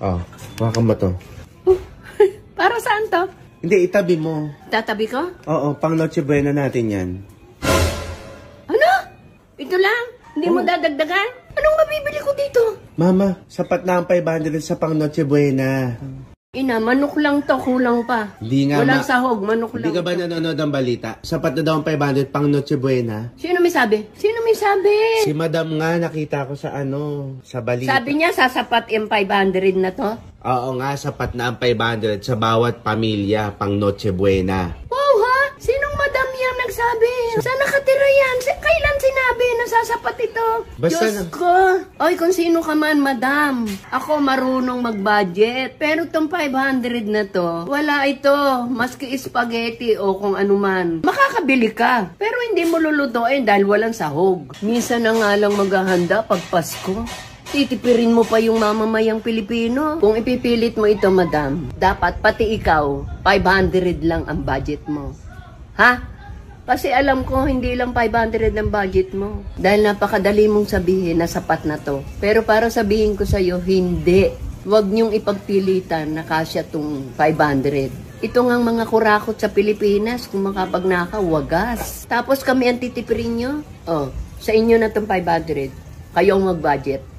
Oh, hawakan mo to. Para saan to? Hindi, itabi mo. Tatabi ko? Oo, pang Noche Buena natin yan. Ano? Ito lang? Hindi mo dadagdagan? Anong mabibili ko dito? Mama, sapat na ang 500 sa pang Noche Buena. Ina, manok lang to, kulang pa. Hindi nga, Walang sahog, manok lang. Hindi ka ba nanonood ng balita? Sapat na daw ang 500 pang Noche Buena. Sino may sabi? Sino may sabi? Si Madam nga, nakita ko sa sa balita. Sabi niya, sasapat yung 500 na to? Oo nga, sapat na ang 500 sa bawat pamilya pang Noche Buena. Wow ha? Sinong madam yung nagsabi? Saan nakatira yan? Kailan sinabi na sasapat ito? Basta Diyos ko! Oy, kung sino ka man, madam. Ako marunong mag-budget. Pero itong 500 na to, wala ito. Maski spaghetti o kung ano man. Makakabili ka. Pero hindi mo lulutuin dahil walang sahog. Minsan na nga lang maghahanda pag Pasko. Titipirin mo pa yung mamamayang Pilipino. Kung ipipilit mo ito, madam, dapat pati ikaw, 500 lang ang budget mo. Ha? Kasi alam ko, hindi lang 500 ang budget mo. Dahil napakadali mong sabihin na sapat na to. Pero para sabihin ko sa'yo, hindi. Huwag niyong ipagpilitan na kasya tong 500. Ito nga mga kurakot sa Pilipinas, kung makapagnakaw, wagas. Tapos kami ang titipirin nyo. Oh, sa inyo na tong 500. Kayo ang mag-budget.